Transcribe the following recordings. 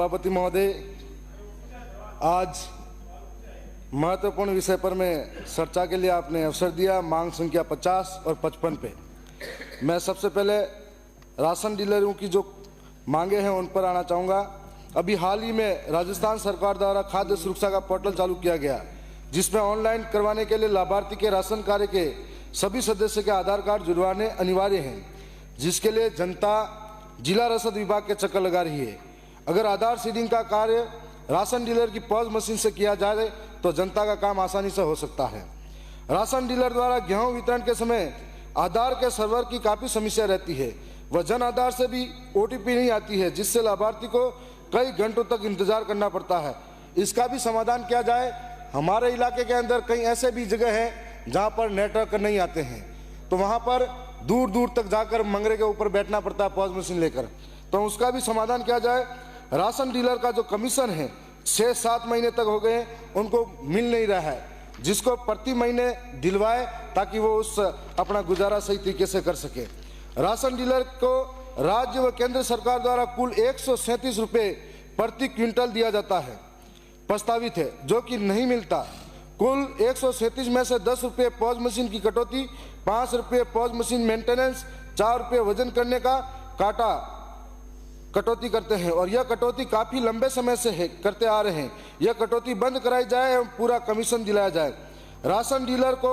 सभापति महोदय, आज महत्वपूर्ण विषय पर मैं चर्चा के लिए आपने अवसर दिया। मांग संख्या 50 और 55 पे मैं सबसे पहले राशन डीलरों की जो मांगे हैं उन पर आना चाहूँगा। अभी हाल ही में राजस्थान सरकार द्वारा खाद्य सुरक्षा का पोर्टल चालू किया गया, जिसमें ऑनलाइन करवाने के लिए लाभार्थी के राशन कार्ड के सभी सदस्य के आधार कार्ड जुड़वाने अनिवार्य हैं, जिसके लिए जनता जिला रसद विभाग के चक्कर लगा रही है। अगर आधार सीडिंग का कार्य राशन डीलर की पॉज मशीन से किया जाए तो जनता का काम आसानी से हो सकता है। राशन डीलर द्वारा गेहूं वितरण के समय आधार के सर्वर की काफ़ी समस्या रहती है। वह जन आधार से भी ओटीपी नहीं आती है, जिससे लाभार्थी को कई घंटों तक इंतजार करना पड़ता है। इसका भी समाधान किया जाए। हमारे इलाके के अंदर कई ऐसे भी जगह हैं जहां पर नेटवर्क नहीं आते हैं, तो वहां पर दूर दूर तक जाकर मंगरे के ऊपर बैठना पड़ता है पॉज मशीन लेकर। तो उसका भी समाधान किया जाए। राशन डीलर का जो कमीशन है 6-7 महीने तक हो गए, उनको मिल नहीं रहा है, जिसको प्रति महीने दिलवाए ताकि वो उस अपना गुजारा सही तरीके से कर सके। राशन डीलर को राज्य व केंद्र सरकार द्वारा कुल 137 रुपये प्रति क्विंटल दिया जाता है, प्रस्तावित है, जो कि नहीं मिलता। कुल 137 में से 10 रुपये पॉज मशीन की कटौती, 5 रुपये पॉज मशीन मेंटेनेंस, 4 रुपये वजन करने का काटा कटौती करते हैं, और यह कटौती काफ़ी लंबे समय से करते आ रहे हैं। यह कटौती बंद कराई जाए एवं पूरा कमीशन दिलाया जाए। राशन डीलर को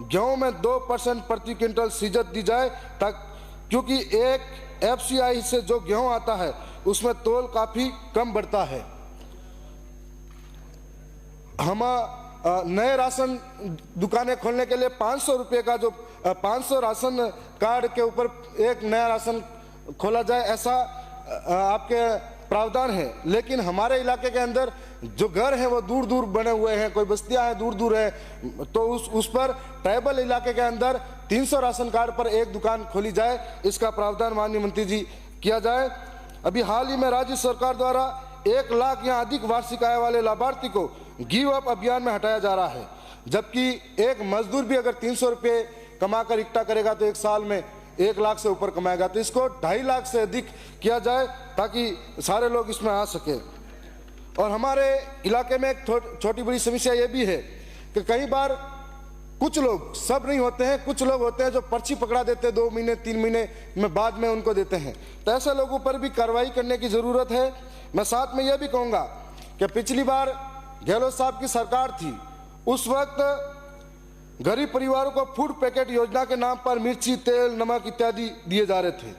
गेहूं में 2% प्रति क्विंटल सीजत दी जाए, क्योंकि एक FCI से जो गेहूं आता है उसमें तोल काफ़ी कम बढ़ता है। हम नए राशन दुकानें खोलने के लिए 500 रुपये का जो 500 राशन कार्ड के ऊपर एक नया राशन खोला जाए, ऐसा आपके प्रावधान है। लेकिन हमारे इलाके के अंदर जो घर हैं वो दूर दूर बने हुए हैं, कोई बस्तियां हैं दूर दूर है, तो उस पर ट्राइबल इलाके के अंदर 300 राशन कार्ड पर एक दुकान खोली जाए, इसका प्रावधान माननीय मंत्री जी किया जाए। अभी हाल ही में राज्य सरकार द्वारा 1 लाख या अधिक वार्षिक आय वाले लाभार्थी को गिव अप अभियान में हटाया जा रहा है, जबकि एक मजदूर भी अगर 300 रुपये कमाकर इकट्ठा करेगा तो एक साल में 1 लाख से ऊपर कमाएगा। तो इसको 2.5 लाख से अधिक किया जाए ताकि सारे लोग इसमें आ सके। और हमारे इलाके में एक छोटी बड़ी समस्या ये भी है कि कई बार कुछ लोग, सब नहीं होते हैं, कुछ लोग होते हैं जो पर्ची पकड़ा देते हैं 2 महीने 3 महीने में बाद में उनको देते हैं। तो ऐसे लोगों पर भी कार्रवाई करने की ज़रूरत है। मैं साथ में यह भी कहूँगा कि पिछली बार गहलोत साहब की सरकार थी, उस वक्त गरीब परिवारों को फूड पैकेट योजना के नाम पर मिर्ची, तेल, नमक इत्यादि दिए जा रहे थे,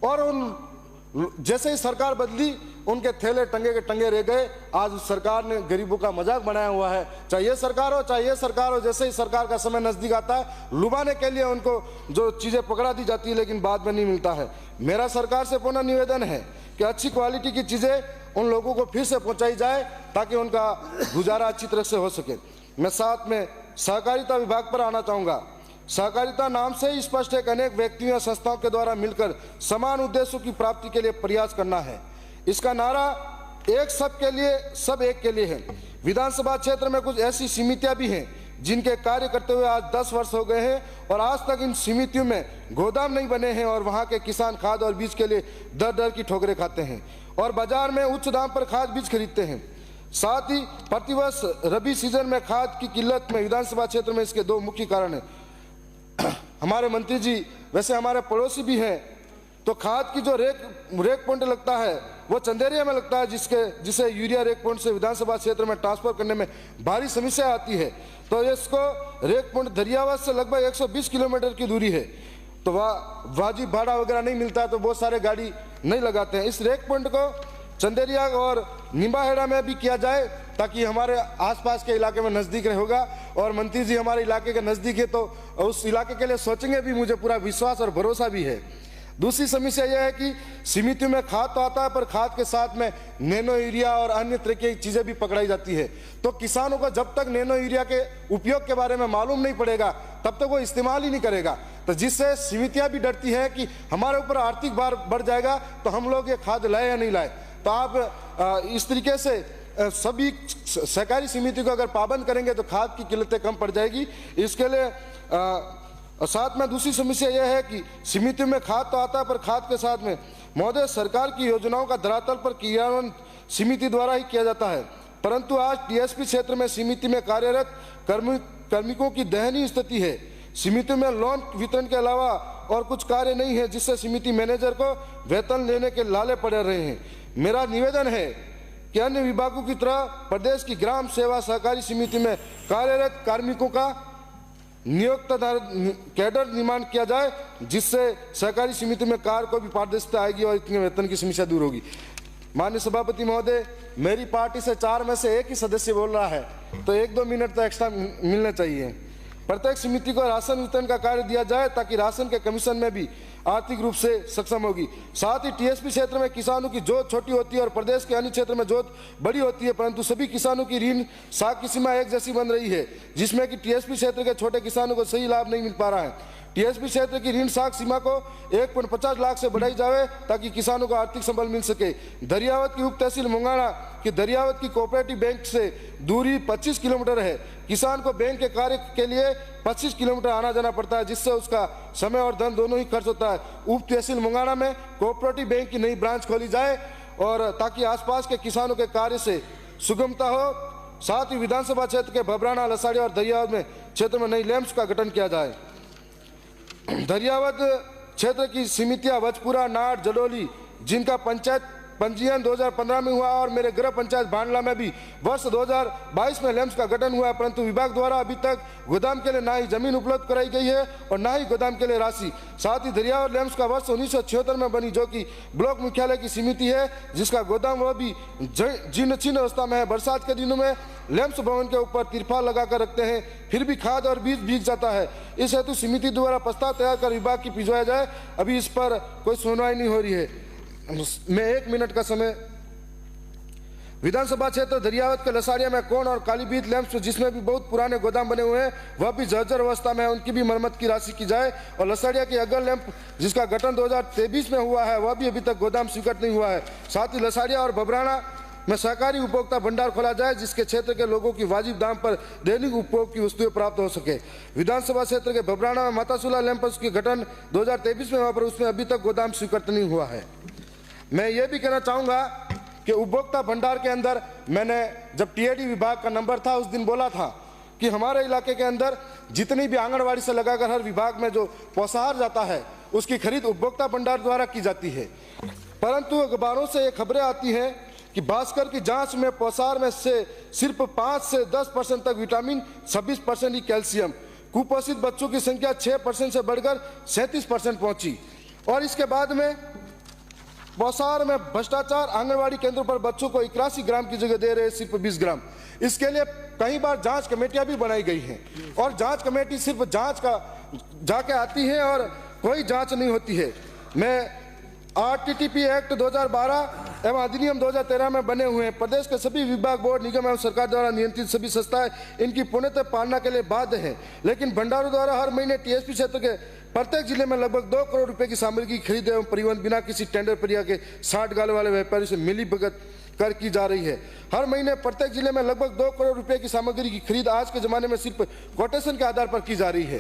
और उन जैसे ही सरकार बदली उनके थैले टंगे के टंगे रह गए। आज उस सरकार ने गरीबों का मजाक बनाया हुआ है, चाहे ये सरकार हो चाहे ये सरकार हो। जैसे ही सरकार का समय नजदीक आता है, लुभाने के लिए उनको जो चीजें पकड़ा दी जाती है, लेकिन बाद में नहीं मिलता है। मेरा सरकार से पुनः निवेदन है कि अच्छी क्वालिटी की चीजें उन लोगों को फिर से पहुंचाई जाए ताकि उनका गुजारा अच्छी तरह से हो सके। मैं साथ में सहकारिता विभाग पर आना चाहूँगा। सहकारिता नाम से ही स्पष्ट है कि अनेक व्यक्तियों या संस्थाओं के द्वारा मिलकर समान उद्देश्यों की प्राप्ति के लिए प्रयास करना है। इसका नारा एक सब के लिए सब एक के लिए है। विधानसभा क्षेत्र में कुछ ऐसी समितियां भी हैं जिनके कार्य करते हुए आज 10 वर्ष हो गए हैं, और आज तक इन समितियों में गोदाम नहीं बने हैं, और वहां के किसान खाद और बीज के लिए दर दर की ठोकरें खाते हैं और बाजार में उच्च दाम पर खाद बीज खरीदते हैं। साथ ही प्रतिवर्ष रबी सीजन में खाद की किल्लत में विधानसभा क्षेत्र में इसके 2 मुख्य कारण हैं। हमारे मंत्री जी वैसे हमारे पड़ोसी भी हैं, तो खाद की जो रेक पॉइंट लगता है वो चंदेरिया में लगता है, जिसे यूरिया रेक पॉइंट से विधानसभा क्षेत्र में ट्रांसफर करने में भारी समस्या आती है। तो इसको रेक पॉइंट दरियावाद से लगभग 120 किलोमीटर की दूरी है, तो वह वाजिब भाड़ा वगैरह नहीं मिलता है, तो बहुत सारे गाड़ी नहीं लगाते हैं। इस रेक पॉइंट को चंदेरिया और निम्बाहेड़ा में भी किया जाए ताकि हमारे आसपास के इलाके में नज़दीक होगा, और मंत्री जी हमारे इलाके के नज़दीक है तो उस इलाके के लिए सोचेंगे भी, मुझे पूरा विश्वास और भरोसा भी है। दूसरी समस्या यह है कि समितियों में खाद तो आता है, पर खाद के साथ में नैनो यूरिया और अन्य तरह की चीज़ें भी पकड़ाई जाती है। तो किसानों को जब तक नैनो यूरिया के उपयोग के बारे में मालूम नहीं पड़ेगा तब तक वो इस्तेमाल ही नहीं करेगा, तो जिससे समितियाँ भी डरती हैं कि हमारे ऊपर आर्थिक भार बढ़ जाएगा तो हम लोग ये खाद लाए या नहीं लाए। तो आप इस तरीके से सभी सहकारी समिति को अगर पाबंद करेंगे तो खाद की किल्लतें कम पड़ जाएगी। इसके लिए और साथ में दूसरी समस्या यह है कि समितियों में खाद तो आता है, पर खाद के साथ में महोदय सरकार की योजनाओं का धरातल पर क्रियान्वयन समिति द्वारा ही किया जाता है, परंतु आज टीएसपी क्षेत्र में समिति में कार्यरत कार्मिकों की दयनीय स्थिति है। समिति में लोन वितरण के अलावा और कुछ कार्य नहीं है, जिससे समिति मैनेजर को वेतन लेने के लाले पड़े रहे हैं। मेरा निवेदन है कि अन्य विभागों की तरह प्रदेश की ग्राम सेवा सहकारी समिति में कार्यरत कार्मिकों का नियुक्त कैडर निर्माण किया जाए, जिससे सहकारी समिति में कार्य को भी पारदर्शिता आएगी और इतने वेतन की समस्या दूर होगी। माननीय सभापति महोदय, मेरी पार्टी से 4 में से एक ही सदस्य बोल रहा है, तो 1-2 मिनट तो एक्स्ट्रा मिलने चाहिए। प्रत्येक समिति को राशन वितरण का कार्य दिया जाए ताकि राशन के कमीशन में भी आर्थिक रूप से सक्षम होगी। साथ ही टीएसपी क्षेत्र में किसानों की जोत छोटी होती है और प्रदेश के अन्य क्षेत्र में जोत बड़ी होती है, परंतु सभी किसानों की ऋण साख की सीमा एक जैसी बन रही है, जिसमें कि टीएसपी क्षेत्र के छोटे किसानों को सही लाभ नहीं मिल पा रहा है। टीएसपी क्षेत्र की ऋण साख सीमा को 1.50 लाख से बढ़ाई जाए ताकि किसानों को आर्थिक संबल मिल सके। दरियावत की उप तहसील मुंगाना की दरियावत की कोऑपरेटिव बैंक से दूरी 25 किलोमीटर है। किसान को बैंक के कार्य के लिए 25 किलोमीटर आना जाना पड़ता है, जिससे उसका समय और धन दोनों ही खर्च होता है। उप तहसील मुंगाना में कोऑपरेटिव बैंक की नई ब्रांच खोली जाए और ताकि आसपास के किसानों के कार्य से सुगमता हो। साथ ही विधानसभा क्षेत्र के भबराना, लसाड़िया और दरियावत में क्षेत्र में नई लैंप्स का गठन किया जाए। दरियावत क्षेत्र की समितियां वचपुरा, नाट, जडोली, जिनका पंचायत पंजीयन 2015 में हुआ और मेरे गृह पंचायत भांडला में भी वर्ष 2022 में लैंप्स का गठन हुआ है, परंतु विभाग द्वारा अभी तक गोदाम के लिए ना ही जमीन उपलब्ध कराई गई है और ना ही गोदाम के लिए राशि। साथ ही दरियावत लैंप्स का वर्ष 1976 में बनी, जो कि ब्लॉक मुख्यालय की समिति है, जिसका गोदाम वह भी जीर्ण शीर्ण अवस्था में है। बरसात के दिनों में लैंप्स भवन के ऊपर तिरपाल लगाकर रखते हैं, फिर भी खाद और बीज भीग जाता है। इस हेतु समिति द्वारा प्रस्ताव तैयार कर विभाग की भिजवाया जाए। अभी इस पर कोई सुनवाई नहीं हो रही है। मैं 1 मिनट का समय। विधानसभा क्षेत्र दरियावत के लसाड़िया में कोण और कालीबीत लैंप्स, जिसमें भी बहुत पुराने गोदाम बने हुए हैं, वह भी जर्जर अवस्था में है, उनकी भी मरम्मत की राशि की जाए। और लसाड़िया की अगर लैंप, जिसका गठन 2023 में हुआ है, वह भी अभी तक गोदाम स्वीकृत नहीं हुआ है। साथ ही लसाड़िया और भबराना में सहकारी उपभोक्ता भंडार खोला जाए, जिसके क्षेत्र के लोगों की वाजिब दाम पर दैनिक उपभोग की वस्तुएं प्राप्त हो सके। विधानसभा क्षेत्र के भबराना में मातासुला लैंप्स की गठन 2023 में हुआ, पर उसमें अभी तक गोदाम स्वीकृत नहीं हुआ है। मैं ये भी कहना चाहूँगा कि उपभोक्ता भंडार के अंदर मैंने जब टीएडी विभाग का नंबर था, उस दिन बोला था कि हमारे इलाके के अंदर जितनी भी आंगनवाड़ी से लगाकर हर विभाग में जो पोषाहार जाता है, उसकी खरीद उपभोक्ता भंडार द्वारा की जाती है। परंतु अखबारों से ये खबरें आती हैं कि भास्कर की जांच में पोषाहार में से सिर्फ 5 से 10% तक विटामिन, 26% ही कैल्शियम। कुपोषित बच्चों की संख्या 6% से बढ़कर 37% पहुंची। और इसके बाद में पोषाहार में भ्रष्टाचार, आंगनवाड़ी केंद्रों पर बच्चों को 81 ग्राम की जगह दे रहे सिर्फ 20 ग्राम। इसके लिए कई बार जांच कमेटियां भी बनाई गई हैं और जांच कमेटी सिर्फ जांच का जाके आती है और कोई जांच नहीं होती है। मैं आरटीटीपी एक्ट 2012 एवं अधिनियम 2013 में बने हुए हैं। प्रदेश के सभी विभाग, बोर्ड, निगम एवं सरकार द्वारा नियंत्रित सभी संस्थाएं इनकी पूर्णतः पालना के लिए बाध्य हैं। लेकिन भंडारों द्वारा हर महीने टीएसपी क्षेत्र के प्रत्येक जिले में लगभग 2 करोड़ रुपए की सामग्री की खरीद एवं परिवहन बिना किसी टेंडर प्रक्रिया के 60 गाल वाले व्यापारी से मिलीभगत कर की जा रही है। हर महीने प्रत्येक जिले में लगभग 2 करोड़ रुपए की सामग्री की खरीद आज के जमाने में सिर्फ कोटेशन के आधार पर की जा रही है।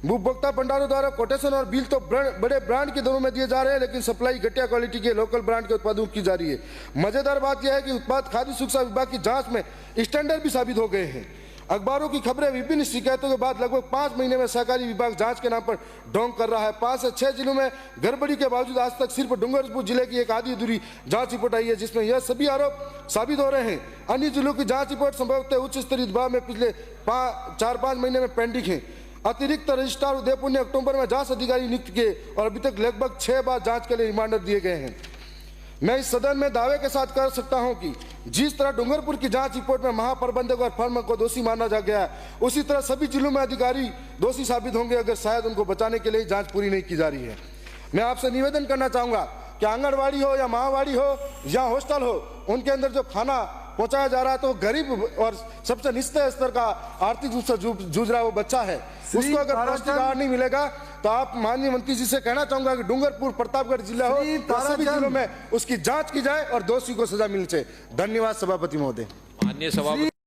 उपभोक्ता भंडारों द्वारा कोटेशन और बिल तो बड़े ब्रांड के दरों में दिए जा रहे हैं, लेकिन सप्लाई घटिया क्वालिटी के लोकल ब्रांड के उत्पादों की जा रही है। मजेदार बात यह है कि उत्पाद खाद्य सुरक्षा विभाग की जांच में स्टैंडर्ड भी साबित हो गए हैं। अखबारों की खबरें विभिन्न शिकायतों के बाद लगभग 5 महीने में सहकारी विभाग जांच के नाम पर ढोंग कर रहा है। 5 से 6 जिलों में गड़बड़ी के बावजूद आज तक सिर्फ डूंगरपुर जिले की एक आधी अधूरी जांच रिपोर्ट आई है, जिसमें यह सभी आरोप साबित हो रहे हैं। अन्य जिलों की जांच रिपोर्ट संभवतः उच्च स्तरीय विभाग में पिछले 4-5 महीने में पेंडिंग है। अतिरिक्त रजिस्ट्रार उदयपुर ने अक्टूबर में जांच अधिकारी नियुक्त किए और अभी तक लगभग 6 बार जांच के लिए रिमांडर दिए गए हैं। मैं इस सदन में दावे के साथ कर सकता हूं कि जिस तरह डूंगरपुर की जांच रिपोर्ट में महाप्रबंधक और फर्म को दोषी माना जा गया है, उसी तरह सभी जिलों में अधिकारी दोषी साबित होंगे अगर शायद उनको बचाने के लिए जांच पूरी नहीं की जा रही है। मैं आपसे निवेदन करना चाहूंगा कि आंगनवाड़ी हो या माहवाड़ी हो या हॉस्टल हो, उनके अंदर जो खाना पहुंचाया जा रहा है तो गरीब और सबसे निचले स्तर का आर्थिक रूप से जूझ रहा है वो बच्चा है, उसको अगर पौष्टिक आहार नहीं मिलेगा तो आप माननीय मंत्री जी से कहना चाहूंगा कि डूंगरपुर, प्रतापगढ़ जिला हो तो सभी जिलों में उसकी जांच की जाए और दोषी को सजा मिलनी चाहिए। धन्यवाद सभापति महोदय। माननीय सभापति।